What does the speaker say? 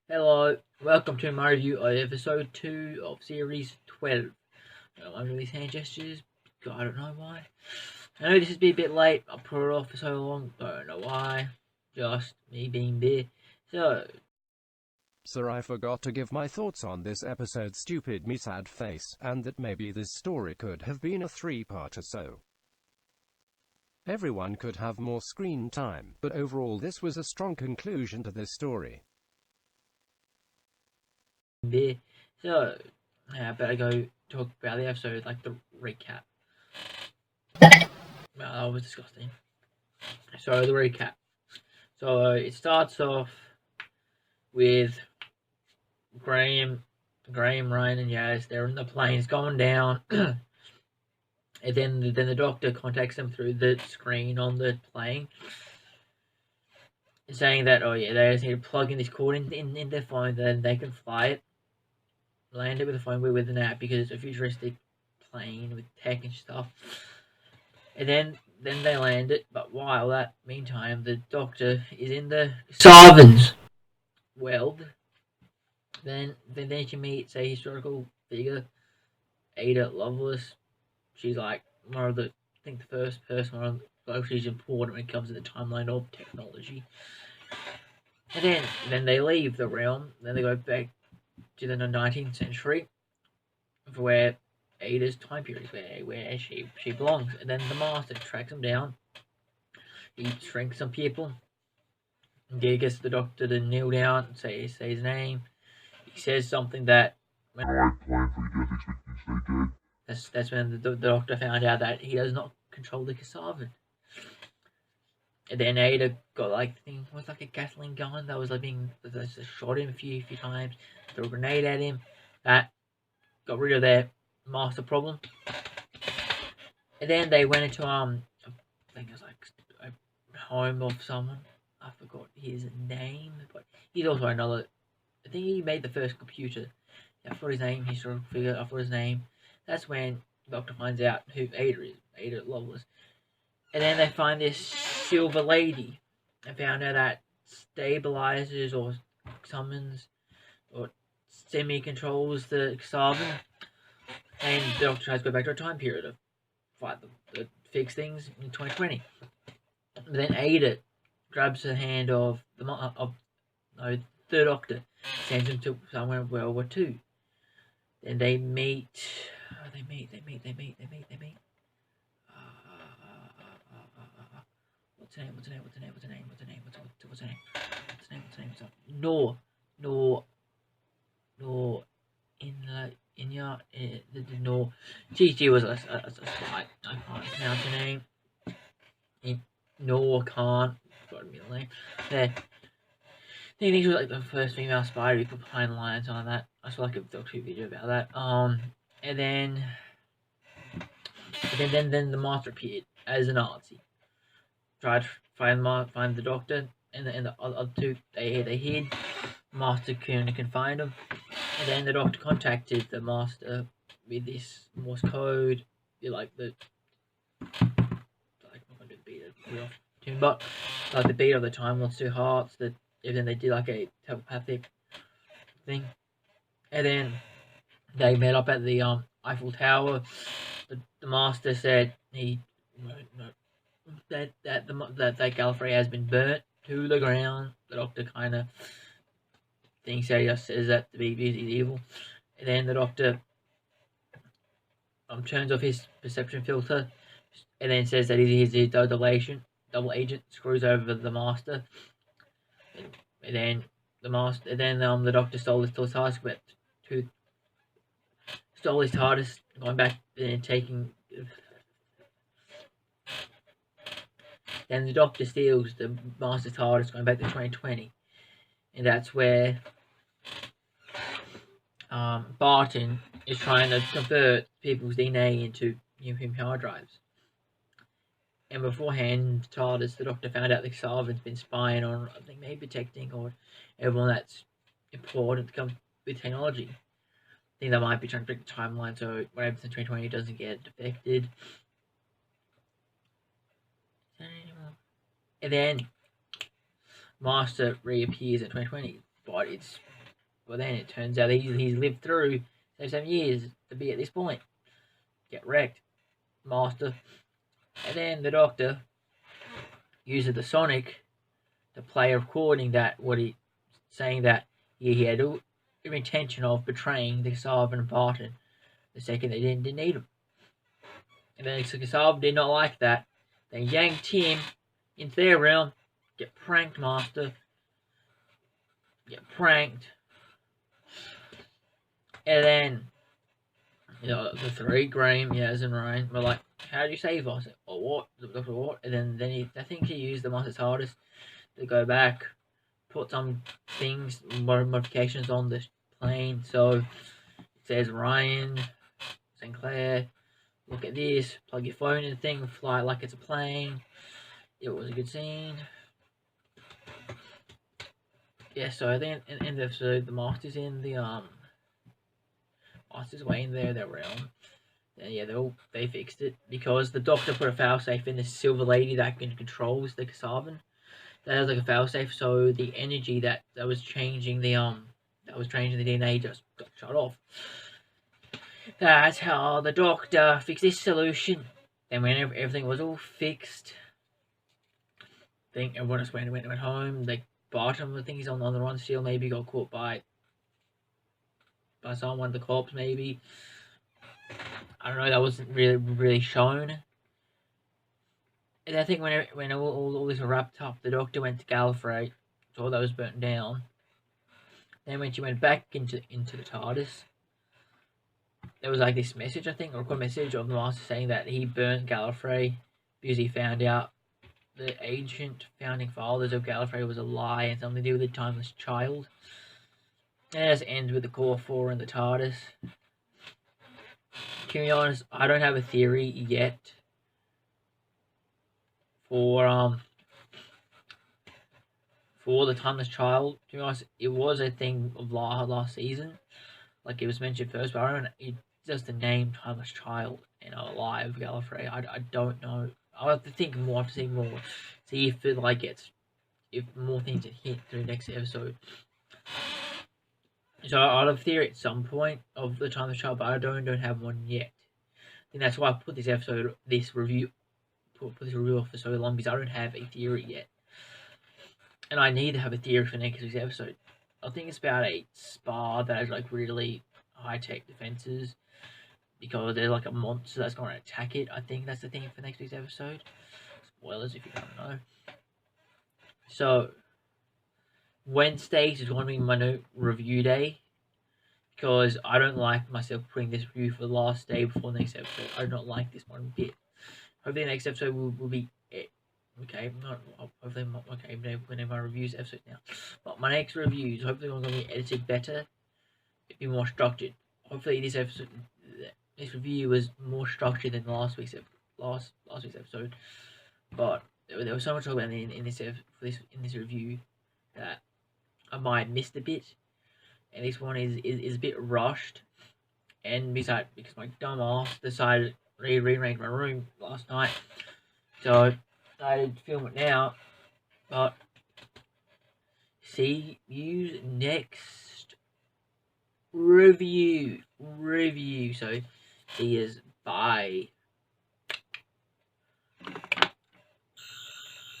Hello, welcome to my review of episode 2 of series 12. I'm really hand gestures, I don't know why. I know this has been a bit late, I put it off for so long, I don't know why. Just me being there. So, Sir, I forgot to give my thoughts on this episode. Stupid me, sad face, and that maybe this story could have been a 3-part or so. Everyone could have more screen time, but overall this was a strong conclusion to this story. there. So, I better go talk about the episode, like the recap. Well, that was disgusting. So, the recap. So, it starts off with Graham, Ryan, and Yaz. They're in the planes going down. And then the doctor contacts them through the screen on the plane, saying that they just need to plug in this cord in their phone, then they can fly it, land it with a phone with an app because it's a futuristic plane with tech and stuff. And then they land it, but while that meantime the doctor is in the Sarvin's weld. Then she meets a historical figure, Ada Lovelace. She's like one of the, I think the first person she's important when it comes to the timeline of technology. And then they leave the realm. Then they go back to the 19th century, where Ada's time period is where she belongs. And then the master tracks them down. He shrinks some people. And he gets the doctor to kneel down and say his name. He says something that. I plan for your death, expect you to stay dead. That's when the doctor found out that he does not control the Casavan. And then Ada got like thing was like a Gatling gun that was like being shot him a few times, threw a grenade at him. That got rid of their master problem. And then they went into I think it was like a home of someone. I forgot his name, but he's also another. I think he made the first computer. I forgot his name. Historical figure. I forgot his name. That's when the doctor finds out who Ada is. Ada Lovelace. And then they find this silver lady. I found out that stabilizes or summons or semi-controls the Xavan. And the doctor tries to go back to a time period of fight the fix things in 2020. But then Ada grabs the hand of the doctor, sends him to somewhere in World War II. Then they meet. They meet. What's her name? No. No. She was a spy. I can't pronounce her name. No, I can't. Got a middle name. There. I think she was like the first female spy to be put behind lines on that. I saw like a docu video about that. And then the master appeared as a Nazi. Tried to find the doctor and the other two. They hid. Master couldn't find them. And then the doctor contacted the master with this Morse code. Like the I'm not gonna do the beat of real tune, but like the beat of the time wants two hearts. That and then they did like a telepathic thing. And then they met up at the Eiffel Tower. The master said that Gallifrey has been burnt to the ground. The doctor kind of thinks that he just says that to be evil. And then the doctor turns off his perception filter and then says that he's a double agent, screws over the master. And then the doctor stole his TARDIS, but stole his TARDIS, going back and taking. Then the doctor steals the master's TARDIS, going back to 2020, and that's where Barton is trying to convert people's DNA into human hard drives. And beforehand, TARDIS, the doctor found out that Sarvin's been spying on, I think maybe protecting or everyone that's important to come with technology. I think they might be trying to break the timeline so what happens in 2020 doesn't get affected. And then Master reappears in 2020, but it's But then it turns out he's lived through 7 years to be at this point. Get wrecked, Master. And then the Doctor uses the Sonic to play a recording that saying that he had every intention of betraying the Kasavan and Barton the second they didn't need him. And then Kasavan did not like that. They yanked him into their realm. Get pranked, Master. Get pranked. And then, the three, Graham, Yaz, and Ryan, were like, how do you save us? Or what? Doctor, what? And then I think he used the Master's TARDIS to go back, put some things, modifications on the plane. So it says, Ryan, Sinclair, look at this, plug your phone in the thing, fly it like it's a plane. It was a good scene. Yeah, so then in the episode, the Master's in the Master's way in their realm. And yeah, they fixed it because the Doctor put a failsafe in the Silver Lady that controls the Kasavan. That has like a failsafe, so the energy that was changing the DNA just got shut off. That's how the Doctor fixed this solution. Then when everything was all fixed, I think everyone just went home. Like Barton, I think he's on the run still. Maybe got caught by someone, the cops maybe. I don't know. That wasn't really shown. And I think when all this was wrapped up, the Doctor went to Gallifrey, saw that was burnt down. Then when she went back into the TARDIS, there was like this message, I think, or a message of the Master saying that he burnt Gallifrey because he found out the ancient founding fathers of Gallifrey was a lie and something to do with the timeless child. And it just ends with the Core 4 and the TARDIS. To be honest, I don't have a theory yet for the timeless child. To be honest, it was a thing of last season, like it was mentioned first, but I don't. It's just the name timeless child and alive Gallifrey. I don't know. I'll have to think more, to see more, see if it if more things are hit through next episode. So I'll have a theory at some point of the timeless child, but I don't have one yet. I think that's why I put this review off for so long, because I don't have a theory yet. And I need to have a theory for next week's episode. I think it's about a spa that has like really high-tech defenses, because there's like a monster that's going to attack it. I think that's the thing for next week's episode. Spoilers if you don't know. So Wednesdays is going to be my new review day, because I don't like myself putting this review for the last day before the next episode. I do not like this one bit. Hopefully the next episode will be it. Okay, hopefully when my reviews episode now. But my next reviews hopefully are going to be edited better, be more structured. Hopefully this review was more structured than last week's episode. But there was so much about in this review that I might have missed a bit, and this one is a bit rushed. And because my dumb ass decided to rearrange my room last night, so I decided to film it now. But see you next review. So see you. Bye.